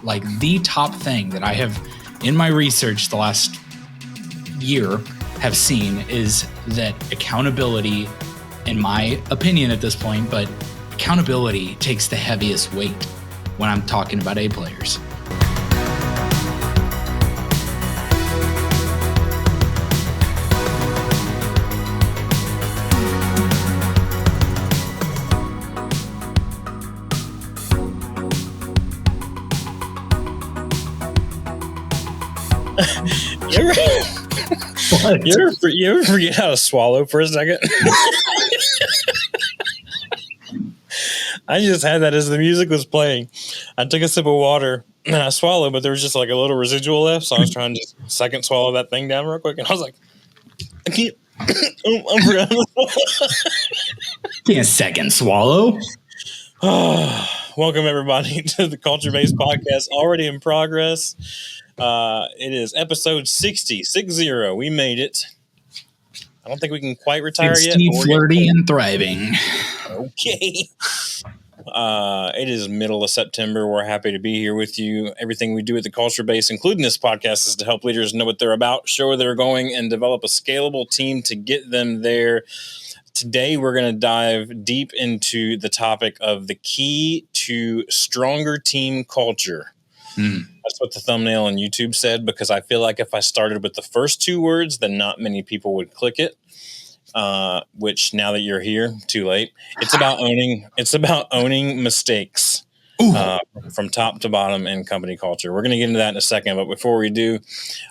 like the top thing that I have in my research the last year have seen is that accountability, in my opinion at this point, but accountability takes the heaviest weight when I'm talking about A players. You ever forget how to swallow for a second? I just had that as the music was playing. I took a sip of water and I swallowed, but there was just like a little residual left. So I was trying to just second swallow that thing down real quick. And I was like, I can't. Can't second swallow. Welcome, everybody, to the Culture Based Podcast, already in progress. It is episode 60. We made it. I don't think we can quite retire 60, yet. Flirty and thriving. Okay. It is middle of September. We're happy to be here with you. Everything we do at the Culture Base, including this podcast, is to help leaders know what they're about, show where they're going, and develop a scalable team to get them there. Today, we're going to dive deep into the topic of the key to stronger team culture. That's what the thumbnail on YouTube said, because I feel like if I started with the first two words, then not many people would click it. Which now that you're here, too late. It's about owning mistakes from top to bottom in company culture. We're going to get into that in a second, but before we do,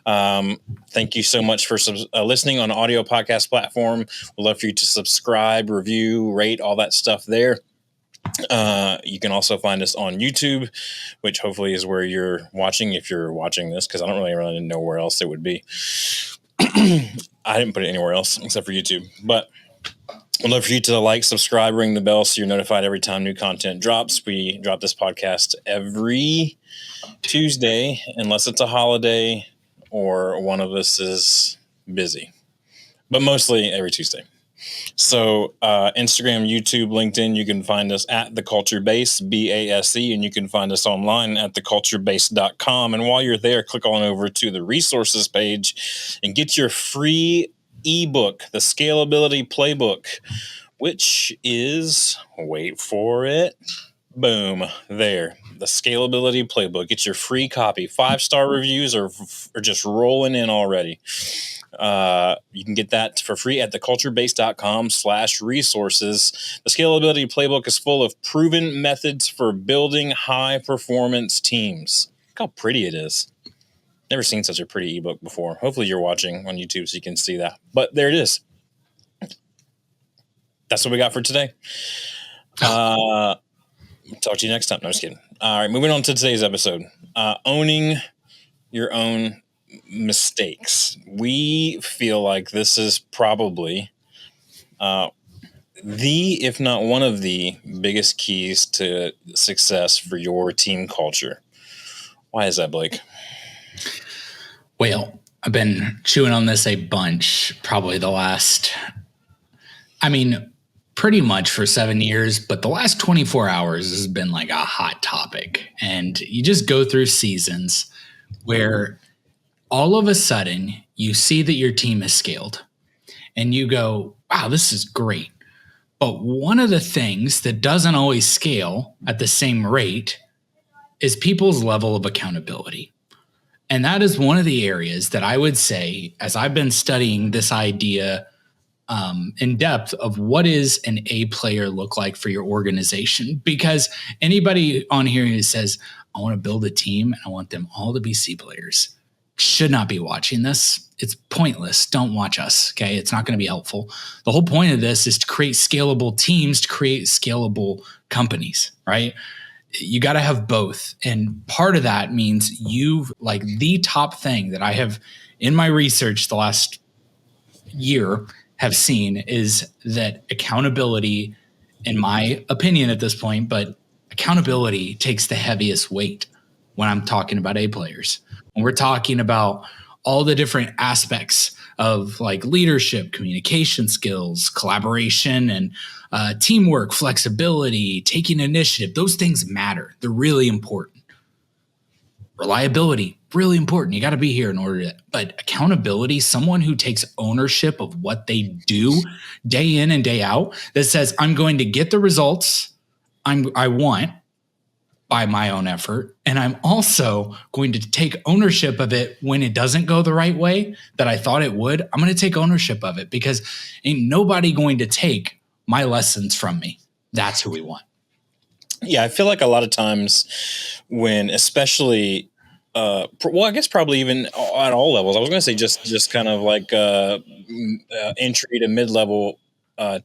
thank you so much for listening on audio podcast platform. We'd love for you to subscribe, review, rate, all that stuff there. You can also find us on YouTube, which hopefully is where you're watching if you're watching this, because I don't really know where else it would be. I didn't put it anywhere else except for YouTube, but I'd love for you to like, subscribe, ring the bell so you're notified every time new content drops. We drop this podcast every Tuesday, unless it's a holiday or one of us is busy, but mostly every Tuesday. So Instagram, YouTube, LinkedIn, you can find us at The Culture Base, BASE, and you can find us online at theculturebase.com. And while you're there, click on over to the resources page and get your free ebook, The Scalability Playbook, which is, wait for it, boom, there. The Scalability Playbook. Get your free copy. 5-star reviews are just rolling in already. You can get that for free at theculturebase.com/resources. The Scalability Playbook is full of proven methods for building high performance teams. Look how pretty it is. Never seen such a pretty ebook before. Hopefully you're watching on YouTube so you can see that. But there it is. That's what we got for today. Talk to you next time. No, just kidding. All right, moving on to today's episode. Owning your own mistakes. We feel like this is probably if not one of the biggest keys to success for your team culture. Why is that, Blake? Well, I've been chewing on this a bunch, probably pretty much for 7 years, but the last 24 hours has been like a hot topic. And you just go through seasons where all of a sudden you see that your team is scaled and you go, wow, this is great. But one of the things that doesn't always scale at the same rate is people's level of accountability. And that is one of the areas that I would say, as I've been studying this idea in depth of what is an A player look like for your organization, because anybody on here who says, I want to build a team and I want them all to be C players, should not be watching this. It's pointless. Don't watch us. Okay. It's not going to be helpful. The whole point of this is to create scalable teams, to create scalable companies, right? You got to have both. And part of that means the top thing that I have in my research the last year have seen is that accountability, in my opinion at this point, but accountability takes the heaviest weight when I'm talking about A players. When we're talking about all the different aspects of like leadership, communication skills, collaboration, and teamwork, flexibility, taking initiative, those things matter. They're really important. Reliability, really important. You got to be here in order to, but accountability, someone who takes ownership of what they do day in and day out, that says, I'm going to get the results I want by my own effort. And I'm also going to take ownership of it when it doesn't go the right way that I thought it would. I'm going to take ownership of it because ain't nobody going to take my lessons from me. That's who we want. Yeah, I feel like a lot of times when, especially, well, I guess probably even at all levels. I was going to say just kind of like entry to mid level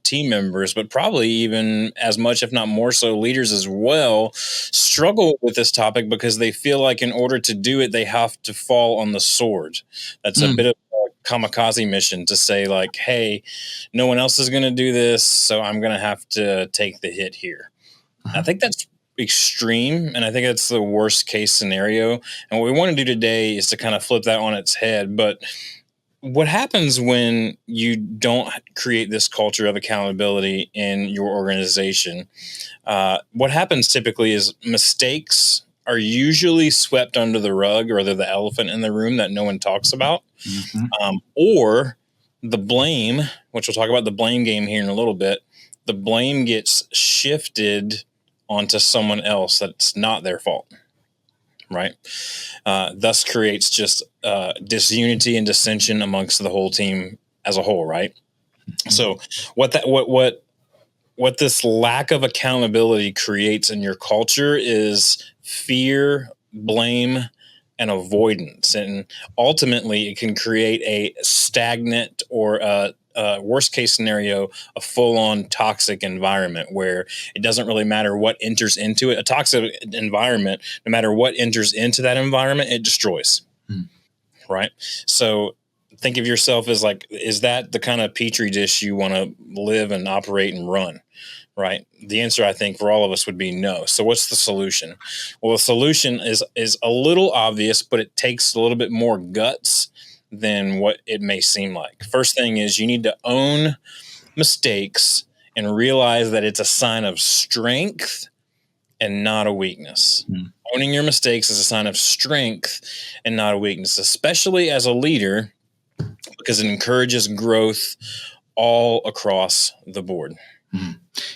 team members, but probably even as much, if not more so, leaders as well struggle with this topic because they feel like in order to do it, they have to fall on the sword. That's a bit of a kamikaze mission to say like, hey, no one else is going to do this, so I'm going to have to take the hit here. I think that's extreme, and I think that's the worst case scenario. And what we want to do today is to kind of flip that on its head. But what happens when you don't create this culture of accountability in your organization? What happens typically is mistakes are usually swept under the rug, or they're the elephant in the room that no one talks about. Or the blame, which we'll talk about the blame game here in a little bit, the blame gets shifted onto someone else that's not their fault, right? Thus creates just disunity and dissension amongst the whole team as a whole, right? So what this lack of accountability creates in your culture is fear, blame, and avoidance, and ultimately it can create a stagnant or worst case scenario, a full-on toxic environment where it doesn't really matter what enters into it. A toxic environment, no matter what enters into that environment, it destroys. Right? So think of yourself as like, is that the kind of petri dish you want to live and operate and run? Right? The answer, I think, for all of us would be no. So what's the solution? Well, the solution is a little obvious, but it takes a little bit more guts than what it may seem like. First thing is you need to own mistakes and realize that it's a sign of strength and not a weakness. Owning your mistakes is a sign of strength and not a weakness, especially as a leader, because it encourages growth all across the board.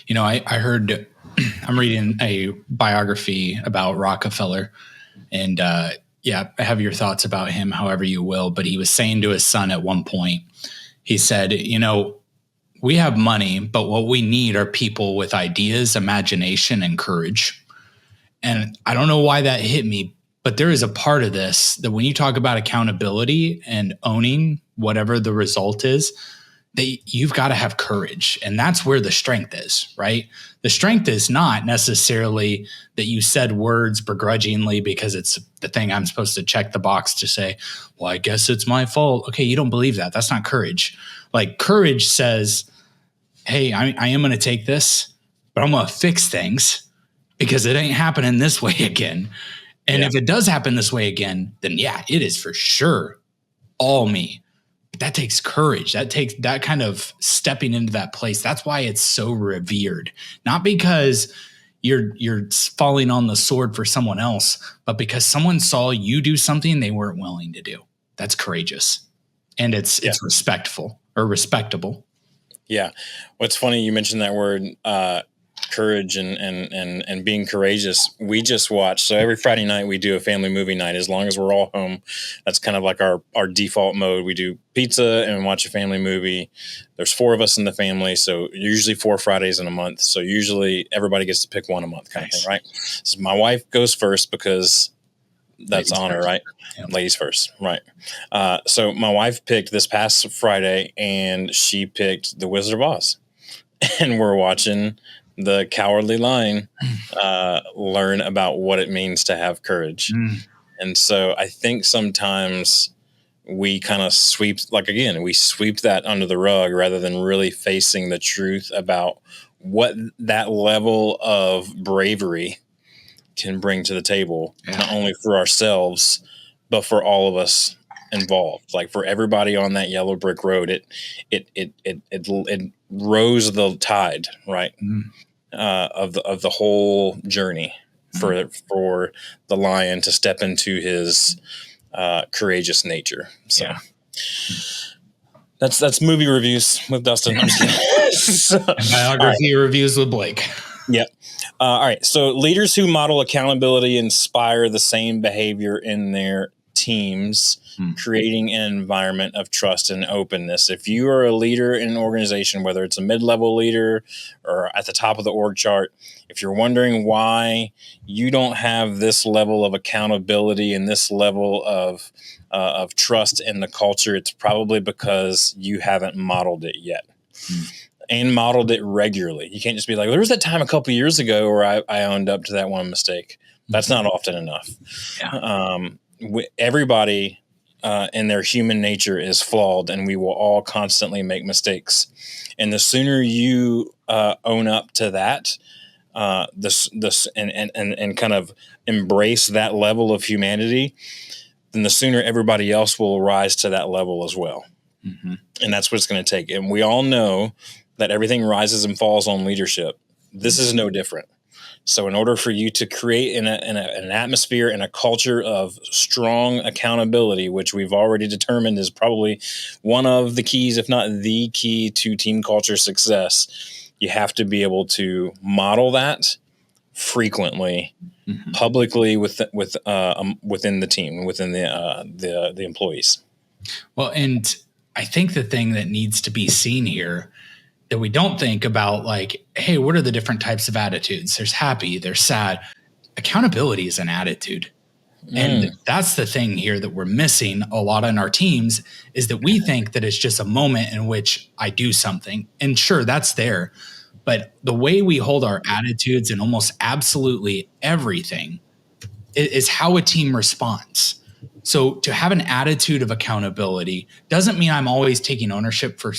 You know, I heard, I'm reading a biography about Rockefeller, and have your thoughts about him however you will, but he was saying to his son at one point, he said, you know, we have money, but what we need are people with ideas, imagination, and courage. And I don't know why that hit me, but there is a part of this that when you talk about accountability and owning whatever the result is, that you've got to have courage. And that's where the strength is, right? The strength is not necessarily that you said words begrudgingly because it's the thing I'm supposed to check the box to say, well, I guess it's my fault. Okay, you don't believe that. That's not courage. Like courage says, hey, I am going to take this, but I'm going to fix things because it ain't happening this way again. And if it does happen this way again, then yeah, it is for sure all me. But that takes courage. That takes that kind of stepping into that place. That's why it's so revered. Not because you're falling on the sword for someone else, but because someone saw you do something they weren't willing to do. That's courageous. And it's respectful or respectable. Yeah. What's funny, you mentioned that word, courage and being courageous. We just watch. So every Friday night we do a family movie night. As long as we're all home, that's kind of like our default mode. We do pizza and watch a family movie. There's 4 of us in the family, so usually 4 Fridays in a month. So usually everybody gets to pick one a month, kind of thing, right? So my wife goes first because that's ladies honor, first. Right? Yeah. Ladies first, right? So my wife picked this past Friday, and she picked The Wizard of Oz, and we're watching the Cowardly Lion learn about what it means to have courage. And so I think sometimes we kind of sweep that under the rug rather than really facing the truth about what that level of bravery can bring to the table, not only for ourselves, but for all of us involved. Like for everybody on that yellow brick road, it rose the tide, right? Of the whole journey. for the lion to step into his courageous nature. So that's movie reviews with Dustin. I'm just kidding. And biography reviews with Blake. Yep. All right. So leaders who model accountability inspire the same behavior in their teams, creating an environment of trust and openness. If you are a leader in an organization, whether it's a mid-level leader or at the top of the org chart, if you're wondering why you don't have this level of accountability and this level of trust in the culture, it's probably because you haven't modeled it yet. And modeled it regularly. You can't just be like, there was that time a couple of years ago where I owned up to that one mistake. That's not often enough. Yeah. Everybody in their human nature is flawed, and we will all constantly make mistakes. And the sooner you own up to that, and kind of embrace that level of humanity, then the sooner everybody else will rise to that level as well. And that's what it's going to take. And we all know that everything rises and falls on leadership. This is no different. So in order for you to create an atmosphere and a culture of strong accountability, which we've already determined is probably one of the keys, if not the key to team culture success, you have to be able to model that frequently, publicly within the team, within the employees. Well, and I think the thing that needs to be seen here that we don't think about, like, hey, what are the different types of attitudes? There's happy, there's sad. Accountability is an attitude. And that's the thing here that we're missing a lot in our teams, is that we think that it's just a moment in which I do something. And sure, that's there. But the way we hold our attitudes in almost absolutely everything is how a team responds. So to have an attitude of accountability doesn't mean I'm always taking ownership for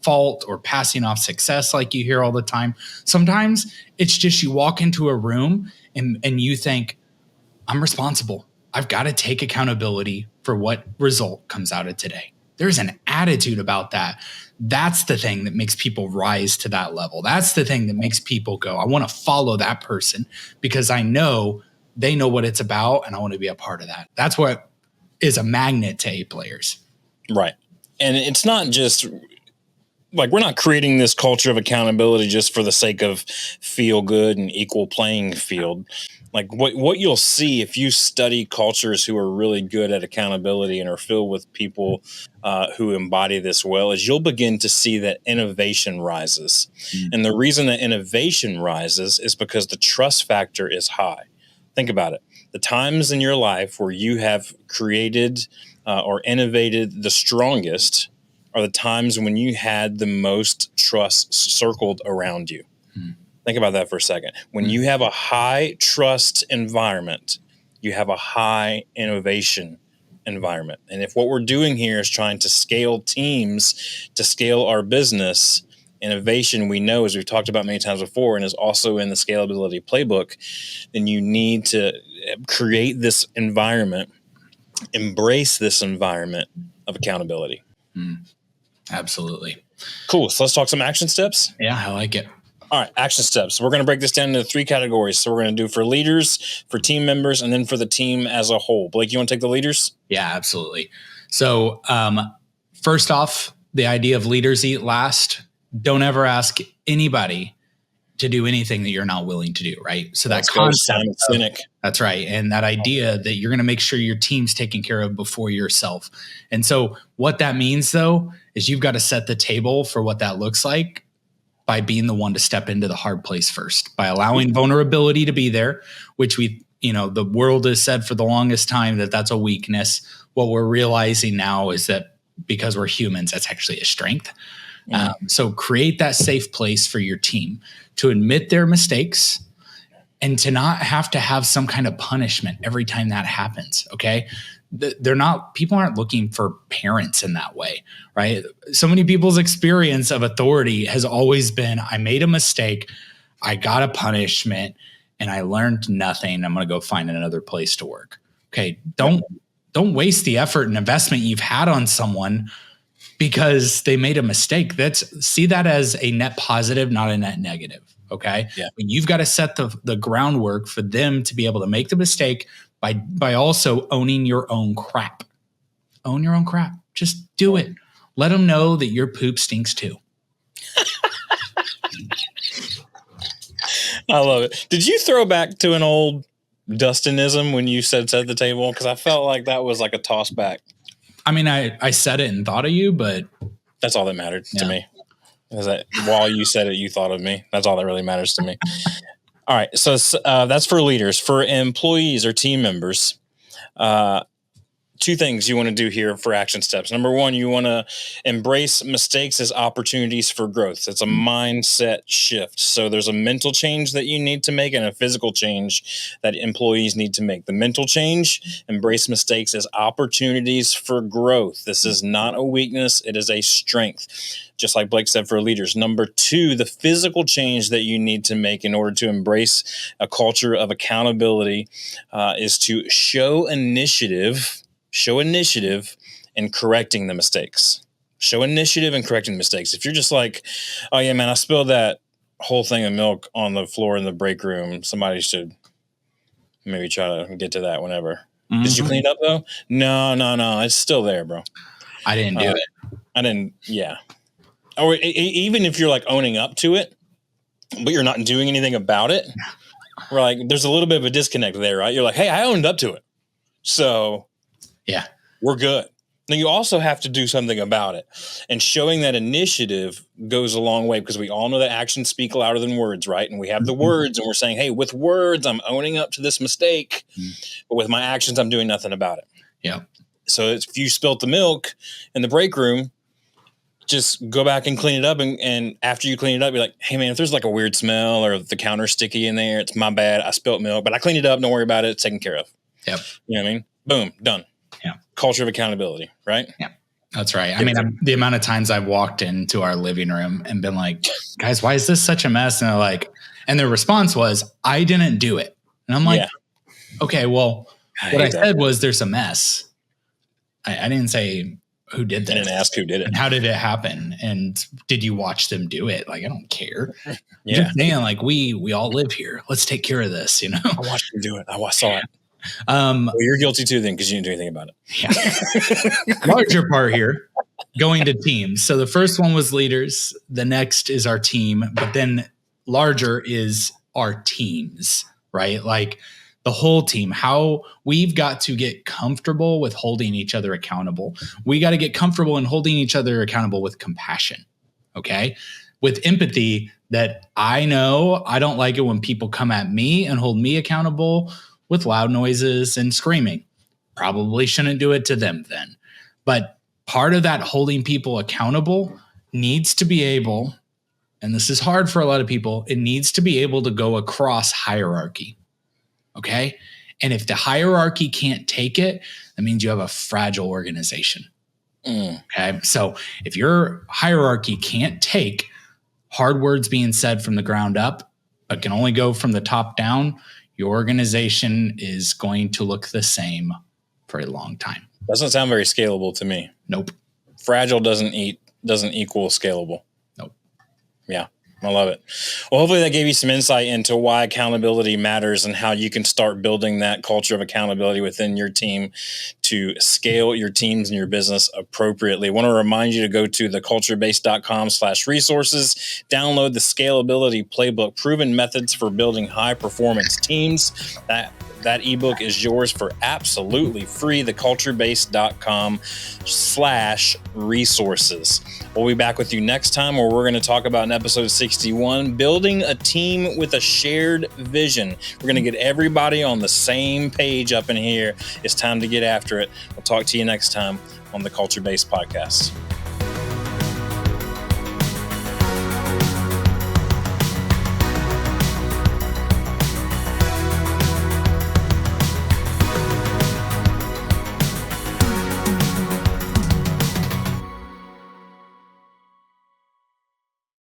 fault or passing off success like you hear all the time. Sometimes it's just you walk into a room and you think, I'm responsible. I've got to take accountability for what result comes out of today. There's an attitude about that. That's the thing that makes people rise to that level. That's the thing that makes people go, I want to follow that person because I know they know what it's about, and I want to be a part of that. That's what is a magnet to A players. Right. And it's not just like, we're not creating this culture of accountability just for the sake of feel good and equal playing field. Like what you'll see if you study cultures who are really good at accountability and are filled with people who embody this well, is you'll begin to see that innovation rises. And the reason that innovation rises is because the trust factor is high. Think about it. The times in your life where you have created or innovated the strongest are the times when you had the most trust circled around you. Think about that for a second. When you have a high trust environment, you have a high innovation environment. And if what we're doing here is trying to scale teams, to scale our business, innovation, we know, as we've talked about many times before, and is also in the scalability playbook, then you need to create this environment, embrace this environment of accountability. Absolutely. Cool. So let's talk some action steps. Yeah, I like it. All right, action steps. We're going to break this down into 3 categories. So we're going to do for leaders, for team members, and then for the team as a whole. Blake, you want to take the leaders? Yeah, absolutely. So first off, the idea of leaders eat last. Don't ever ask anybody to do anything that you're not willing to do, right? So that concept, that's right. And that idea that you're going to make sure your team's taken care of before yourself. And so what that means, though, is you've got to set the table for what that looks like by being the one to step into the hard place first, by allowing vulnerability to be there, which the world has said for the longest time that that's a weakness. What we're realizing now is that because we're humans, that's actually a strength. So create that safe place for your team to admit their mistakes and to not have to have some kind of punishment every time that happens. Okay. People aren't looking for parents in that way, right? So many people's experience of authority has always been, I made a mistake, I got a punishment, and I learned nothing. I'm going to go find another place to work. Okay. Don't waste the effort and investment you've had on someone because they made a mistake. See that as a net positive, not a net negative. Okay. Yeah. But you've got to set the groundwork for them to be able to make the mistake by also owning your own crap. Own your own crap. Just do it. Let them know that your poop stinks too. I love it. Did you throw back to an old Dustinism when you said set the table? Because I felt like that was like a toss back. I mean, I said it and thought of you, but that's all that mattered to me. Is that while you said it, you thought of me? That's all that really matters to me. All right. So that's for leaders. For employees or team members, two things you want to do here for action steps. Number one, you want to embrace mistakes as opportunities for growth. It's a mindset shift. So there's a mental change that you need to make and a physical change that employees need to make. The mental change, embrace mistakes as opportunities for growth. This is not a weakness. It is a strength. Just like Blake said for leaders. Number two, the physical change that you need to make in order to embrace a culture of accountability is to show initiative in correcting the mistakes. Show initiative in correcting the mistakes. If you're just like, oh yeah, man, I spilled that whole thing of milk on the floor in the break room, somebody should maybe try to get to that whenever. Mm-hmm. Did you clean it up though? No. It's still there, bro. I didn't do it. I didn't. Yeah. Or even if you're like owning up to it, but you're not doing anything about it, we're like, there's a little bit of a disconnect there, right? You're like, hey, I owned up to it. So yeah, we're good. Now you also have to do something about it. And showing that initiative goes a long way because we all know that actions speak louder than words, right? And we have the words and we're saying, hey, with words, I'm owning up to this mistake. But with my actions, I'm doing nothing about it. Yeah. So if you spilt the milk in the break room, just go back and clean it up. And after you clean it up, you're like, hey, man, if there's like a weird smell or the counter's sticky in there, it's my bad. I spilt milk, but I cleaned it up. Don't worry about it. It's taken care of. Yep. You know what I mean? Boom, done. Yeah. Culture of accountability, right? Yeah, that's right. I mean, the amount of times I've walked into our living room and been like, guys, why is this such a mess? And they're like, and their response was, I didn't do it. And I'm like, okay, well, what I said was there's a mess. I didn't say who did this. I didn't ask who did it. And how did it happen? And did you watch them do it? Like, I don't care. Yeah. Just saying, like, we all live here. Let's take care of this, you know? I watched them do it. I saw it. Well, you're guilty too then because you didn't do anything about it. Yeah. Larger part here, going to teams. So the first one was leaders. The next is our team. But then larger is our teams, right? Like the whole team, how we've got to get comfortable with holding each other accountable. We got to get comfortable in holding each other accountable with compassion, okay? With empathy that I know I don't like it when people come at me and hold me accountable with loud noises and screaming. Probably shouldn't do it to them then. But part of that holding people accountable needs to be able, and this is hard for a lot of people, it needs to be able to go across hierarchy. Okay? And if the hierarchy can't take it, that means you have a fragile organization. Okay? So if your hierarchy can't take hard words being said from the ground up, but can only go from the top down, your organization is going to look the same for a long time. Doesn't sound very scalable to me. Nope. Fragile doesn't equal scalable. Nope. Yeah, I love it. Well, hopefully that gave you some insight into why accountability matters and how you can start building that culture of accountability within your team to scale your teams and your business appropriately. I want to remind you to go to theculturebase.com/resources, download the scalability playbook, proven methods for building high performance teams. That ebook is yours for absolutely free, theculturebase.com/resources. We'll be back with you next time where we're going to talk about in episode 61, building a team with a shared vision. We're going to get everybody on the same page up in here. It's time to get after it. We'll talk to you next time on the Culture Base Podcast.